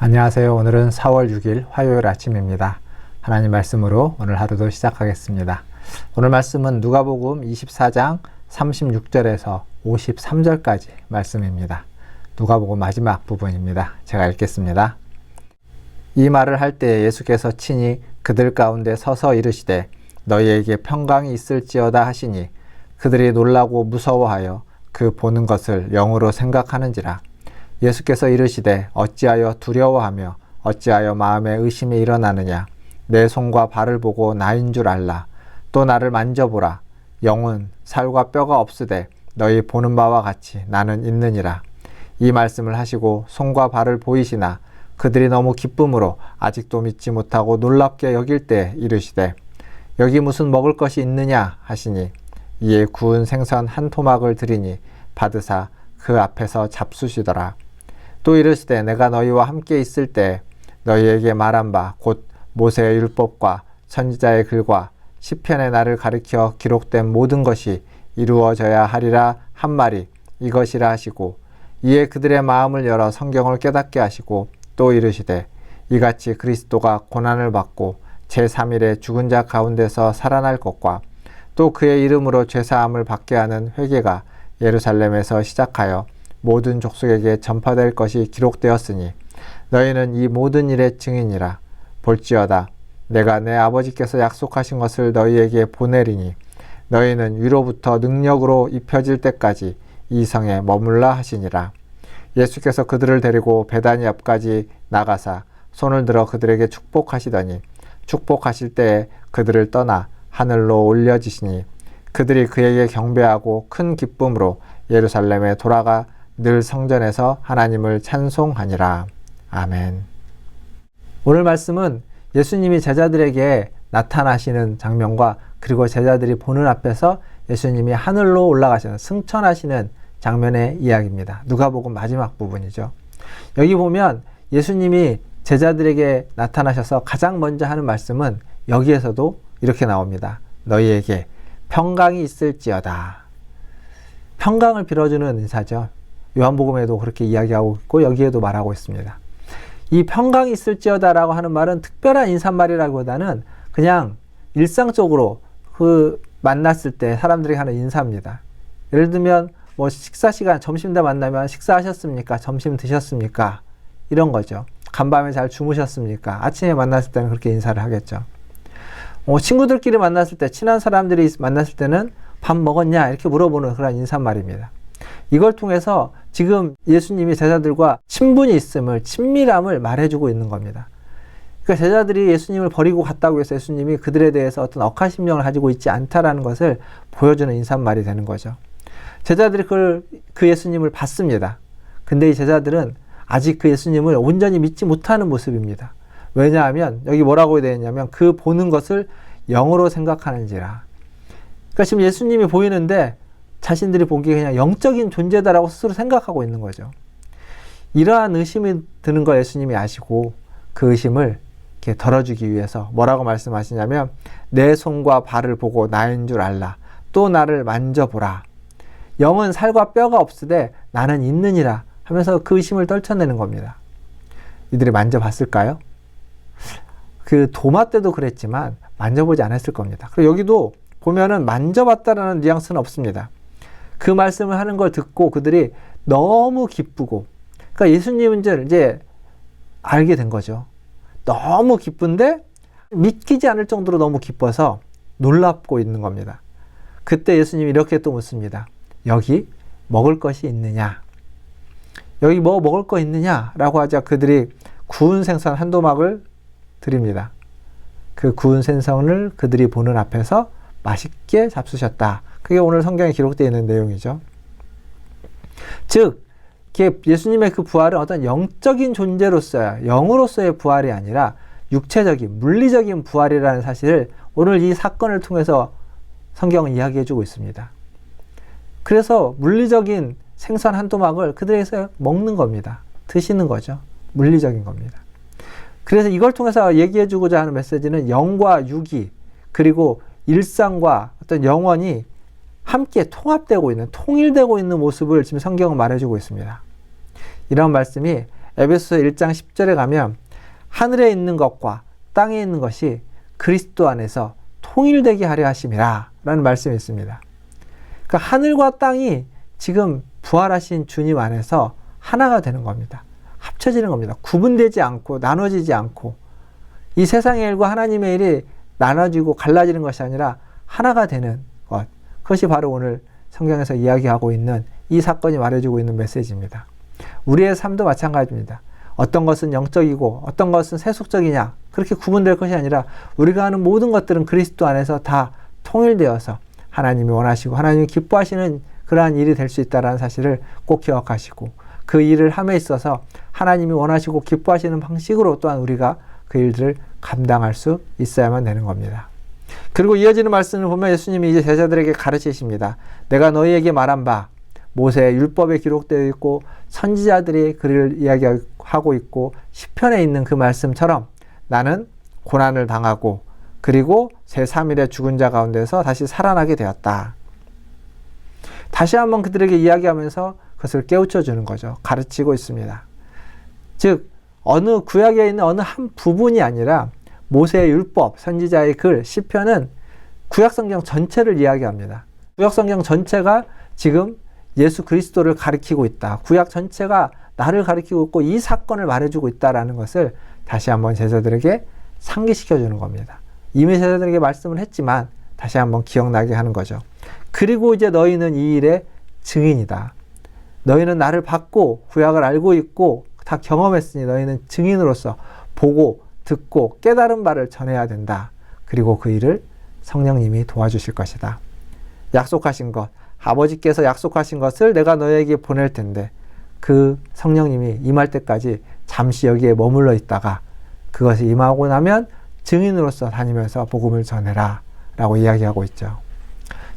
안녕하세요. 오늘은 4월 6일 화요일 아침입니다. 하나님 말씀으로 오늘 하루도 시작하겠습니다. 오늘 말씀은 누가복음 24장 36절에서 53절까지 말씀입니다. 누가복음 마지막 부분입니다. 제가 읽겠습니다. 이 말을 할 때 예수께서 친히 그들 가운데 서서 이르시되 너희에게 평강이 있을지어다 하시니 그들이 놀라고 무서워하여 그 보는 것을 영으로 생각하는지라. 예수께서 이르시되 어찌하여 두려워하며 어찌하여 마음에 의심이 일어나느냐. 내 손과 발을 보고 나인 줄 알라. 또 나를 만져보라. 영은 살과 뼈가 없으되 너희 보는 바와 같이 나는 있느니라. 이 말씀을 하시고 손과 발을 보이시나 그들이 너무 기쁨으로 아직도 믿지 못하고 놀랍게 여길 때 이르시되 여기 무슨 먹을 것이 있느냐 하시니 이에 구운 생선 한 토막을 드리니 받으사 그 앞에서 잡수시더라. 또 이르시되 내가 너희와 함께 있을 때 너희에게 말한 바 곧 모세의 율법과 선지자의 글과 시편의 나를 가리켜 기록된 모든 것이 이루어져야 하리라 한 말이 이것이라 하시고 이에 그들의 마음을 열어 성경을 깨닫게 하시고 또 이르시되 이같이 그리스도가 고난을 받고 제3일에 죽은 자 가운데서 살아날 것과 또 그의 이름으로 죄사함을 받게 하는 회개가 예루살렘에서 시작하여 모든 족속에게 전파될 것이 기록되었으니 너희는 이 모든 일의 증인이라. 볼지어다 내가 내 아버지께서 약속하신 것을 너희에게 보내리니 너희는 위로부터 능력으로 입혀질 때까지 이 성에 머물라 하시니라. 예수께서 그들을 데리고 베다니 앞까지 나가사 손을 들어 그들에게 축복하시더니 축복하실 때에 그들을 떠나 하늘로 올려지시니 그들이 그에게 경배하고 큰 기쁨으로 예루살렘에 돌아가 늘 성전에서 하나님을 찬송하니라. 아멘. 오늘 말씀은 예수님이 제자들에게 나타나시는 장면과 그리고 제자들이 보는 앞에서 예수님이 하늘로 올라가시는 승천하시는 장면의 이야기입니다. 누가복음 마지막 부분이죠. 여기 보면 예수님이 제자들에게 나타나셔서 가장 먼저 하는 말씀은 여기에서도 이렇게 나옵니다. 너희에게 평강이 있을지어다. 평강을 빌어주는 인사죠. 요한복음에도 그렇게 이야기하고 있고 여기에도 말하고 있습니다. 이 평강이 있을지어다라고 하는 말은 특별한 인사말이라기보다는 그냥 일상적으로 만났을 때 사람들이 하는 인사입니다. 예를 들면 뭐 식사 시간 점심 때 만나면 식사하셨습니까? 점심 드셨습니까? 이런 거죠. 간밤에 잘 주무셨습니까? 아침에 만났을 때는 그렇게 인사를 하겠죠. 친구들끼리 만났을 때 친한 사람들이 만났을 때는 밥 먹었냐? 이렇게 물어보는 그런 인사말입니다. 이걸 통해서 지금 예수님이 제자들과 친분이 있음을, 친밀함을 말해주고 있는 겁니다. 그러니까 제자들이 예수님을 버리고 갔다고 해서 예수님이 그들에 대해서 어떤 억하심령을 가지고 있지 않다라는 것을 보여주는 인사말이 되는 거죠. 제자들이 그 예수님을 봤습니다. 근데 이 제자들은 아직 그 예수님을 온전히 믿지 못하는 모습입니다. 왜냐하면 여기 뭐라고 되어 있냐면 그 보는 것을 영으로 생각하는지라. 그러니까 지금 예수님이 보이는데 자신들이 보기에 그냥 영적인 존재다라고 스스로 생각하고 있는 거죠. 이러한 의심이 드는 걸 예수님이 아시고 그 의심을 이렇게 덜어주기 위해서 뭐라고 말씀하시냐면 내 손과 발을 보고 나인 줄 알라. 또 나를 만져보라. 영은 살과 뼈가 없으되 나는 있느니라 하면서 그 의심을 떨쳐내는 겁니다. 이들이 만져봤을까요? 그 도마 때도 그랬지만 만져보지 않았을 겁니다. 그리고 여기도 보면은 만져봤다라는 뉘앙스는 없습니다. 그 말씀을 하는 걸 듣고 그들이 너무 기쁘고, 그러니까 예수님을 이제 알게 된 거죠. 너무 기쁜데 믿기지 않을 정도로 너무 기뻐서 놀랍고 있는 겁니다. 그때 예수님이 이렇게 또 묻습니다. 여기 먹을 것이 있느냐? 여기 뭐 먹을 거 있느냐? 라고 하자 그들이 구운 생선 한 토막을 드립니다. 그 구운 생선을 그들이 보는 앞에서 맛있게 잡수셨다. 그게 오늘 성경에 기록되어 있는 내용이죠. 즉, 예수님의 그 부활은 어떤 영적인 존재로서야, 영으로서의 부활이 아니라 육체적인, 물리적인 부활이라는 사실을 오늘 이 사건을 통해서 성경은 이야기해주고 있습니다. 그래서 물리적인 생선 한 토막을 그들에서 먹는 겁니다. 드시는 거죠. 물리적인 겁니다. 그래서 이걸 통해서 얘기해주고자 하는 메시지는 영과 육이 그리고 일상과 어떤 영혼이 함께 통합되고 있는, 통일되고 있는 모습을 지금 성경은 말해주고 있습니다. 이런 말씀이 에베소서 1장 10절에 가면 하늘에 있는 것과 땅에 있는 것이 그리스도 안에서 통일되게 하려 하심이라 라는 말씀이 있습니다. 그러니까 하늘과 땅이 지금 부활하신 주님 안에서 하나가 되는 겁니다. 합쳐지는 겁니다. 구분되지 않고 나눠지지 않고 이 세상의 일과 하나님의 일이 나눠지고 갈라지는 것이 아니라 하나가 되는 것. 그것이 바로 오늘 성경에서 이야기하고 있는 이 사건이 말해주고 있는 메시지입니다. 우리의 삶도 마찬가지입니다. 어떤 것은 영적이고 어떤 것은 세속적이냐 그렇게 구분될 것이 아니라 우리가 하는 모든 것들은 그리스도 안에서 다 통일되어서 하나님이 원하시고 하나님이 기뻐하시는 그러한 일이 될 수 있다는 사실을 꼭 기억하시고 그 일을 함에 있어서 하나님이 원하시고 기뻐하시는 방식으로 또한 우리가 그 일들을 감당할 수 있어야만 되는 겁니다. 그리고 이어지는 말씀을 보면 예수님이 이제 제자들에게 가르치십니다. 내가 너희에게 말한 바 모세의 율법에 기록되어 있고 선지자들이 그를 이야기하고 있고 시편에 있는 그 말씀처럼 나는 고난을 당하고 그리고 제3일에 죽은 자 가운데서 다시 살아나게 되었다. 다시 한번 그들에게 이야기하면서 그것을 깨우쳐 주는 거죠. 가르치고 있습니다. 즉 어느 구약에 있는 어느 한 부분이 아니라 모세의 율법, 선지자의 글, 시편은 구약성경 전체를 이야기합니다. 구약성경 전체가 지금 예수 그리스도를 가리키고 있다. 구약 전체가 나를 가리키고 있고 이 사건을 말해주고 있다는 것을 다시 한번 제자들에게 상기시켜 주는 겁니다. 이미 제자들에게 말씀을 했지만 다시 한번 기억나게 하는 거죠. 그리고 이제 너희는 이 일의 증인이다. 너희는 나를 받고 구약을 알고 있고 다 경험했으니 너희는 증인으로서 보고 듣고 깨달은 바를 전해야 된다. 그리고 그 일을 성령님이 도와주실 것이다. 약속하신 것, 아버지께서 약속하신 것을 내가 너희에게 보낼 텐데 그 성령님이 임할 때까지 잠시 여기에 머물러 있다가 그것이 임하고 나면 증인으로서 다니면서 복음을 전해라 라고 이야기하고 있죠.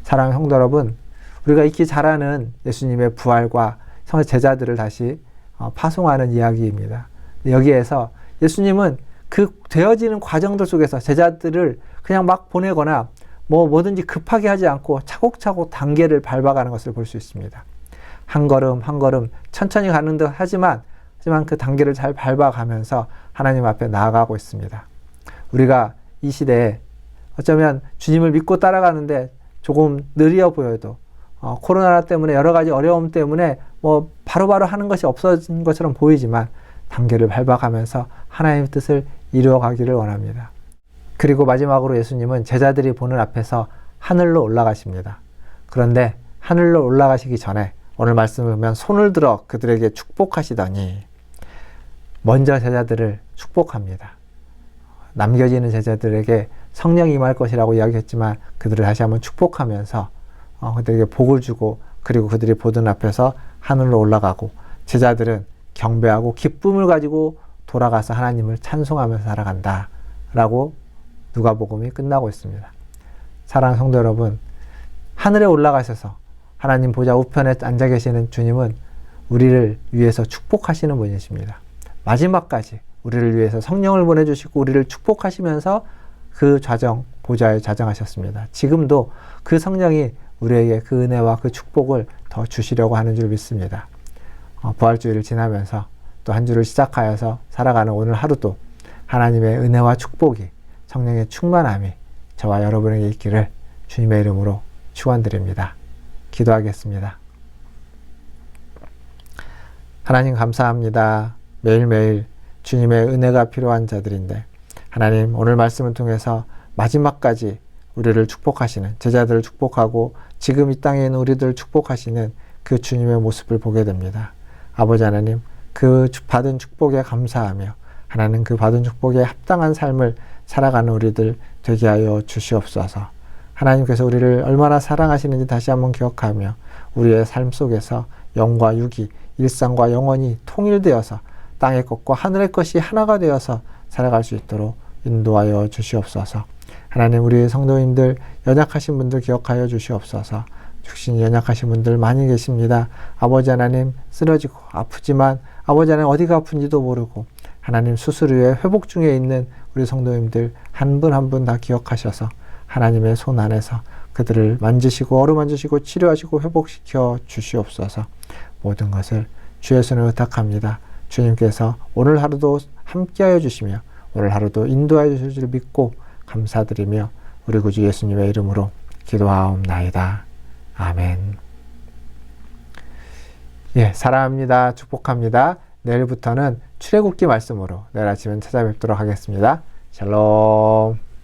사랑하는 성도 여러분, 우리가 익히 잘 아는 예수님의 부활과 제자들을 다시 파송하는 이야기입니다. 여기에서 예수님은 그 되어지는 과정들 속에서 제자들을 그냥 막 보내거나 뭐든지 급하게 하지 않고 차곡차곡 단계를 밟아가는 것을 볼 수 있습니다. 한 걸음 한 걸음 천천히 가는 듯 하지만 그 단계를 잘 밟아가면서 하나님 앞에 나아가고 있습니다. 우리가 이 시대에 어쩌면 주님을 믿고 따라가는데 조금 느려 보여도 코로나 때문에 여러 가지 어려움 때문에 바로바로 하는 것이 없어진 것처럼 보이지만 단계를 밟아가면서 하나님의 뜻을 이루어가기를 원합니다. 그리고 마지막으로 예수님은 제자들이 보는 앞에서 하늘로 올라가십니다. 그런데 하늘로 올라가시기 전에 오늘 말씀을 보면 손을 들어 그들에게 축복하시더니 먼저 제자들을 축복합니다. 남겨지는 제자들에게 성령이 임할 것이라고 이야기했지만 그들을 다시 한번 축복하면서 그들에게 복을 주고 그리고 그들이 보던 앞에서 하늘로 올라가고 제자들은 경배하고 기쁨을 가지고 돌아가서 하나님을 찬송하면서 살아간다 라고 누가복음이 끝나고 있습니다. 사랑하는 성도 여러분, 하늘에 올라가셔서 하나님 보좌 우편에 앉아 계시는 주님은 우리를 위해서 축복하시는 분이십니다. 마지막까지 우리를 위해서 성령을 보내주시고 우리를 축복하시면서 그 좌정, 보좌에 좌정하셨습니다. 지금도 그 성령이 우리에게 그 은혜와 그 축복을 더 주시려고 하는 줄 믿습니다. 부활주의를 지나면서 또 한 주를 시작하여서 살아가는 오늘 하루도 하나님의 은혜와 축복이 성령의 충만함이 저와 여러분에게 있기를 주님의 이름으로 축원드립니다. 기도하겠습니다. 하나님 감사합니다. 매일매일 주님의 은혜가 필요한 자들인데 하나님 오늘 말씀을 통해서 마지막까지 우리를 축복하시는 제자들을 축복하고 지금 이 땅에 있는 우리들을 축복하시는 그 주님의 모습을 보게 됩니다. 아버지 하나님 그 받은 축복에 감사하며 하나님 그 받은 축복에 합당한 삶을 살아가는 우리들 되게 하여 주시옵소서. 하나님께서 우리를 얼마나 사랑하시는지 다시 한번 기억하며 우리의 삶 속에서 영과 육이 일상과 영혼이 통일되어서 땅의 것과 하늘의 것이 하나가 되어서 살아갈 수 있도록 인도하여 주시옵소서. 하나님 우리 성도님들 연약하신 분들 기억하여 주시옵소서. 육신이 연약하신 분들 많이 계십니다. 아버지 하나님 쓰러지고 아프지만 아버지 하나님 어디가 아픈지도 모르고 하나님 수술 후에 회복 중에 있는 우리 성도님들 한 분 한 분 다 기억하셔서 하나님의 손 안에서 그들을 만지시고 어루만지시고 치료하시고 회복시켜 주시옵소서. 모든 것을 주의 손에 의탁합니다. 주님께서 오늘 하루도 함께하여 주시며 오늘 하루도 인도하여 주실 줄 믿고 감사드리며 우리 구주 예수님의 이름으로 기도하옵나이다. 아멘. 예, 사랑합니다. 축복합니다. 내일부터는 출애굽기 말씀으로 내일 아침에 찾아뵙도록 하겠습니다. 샬롬.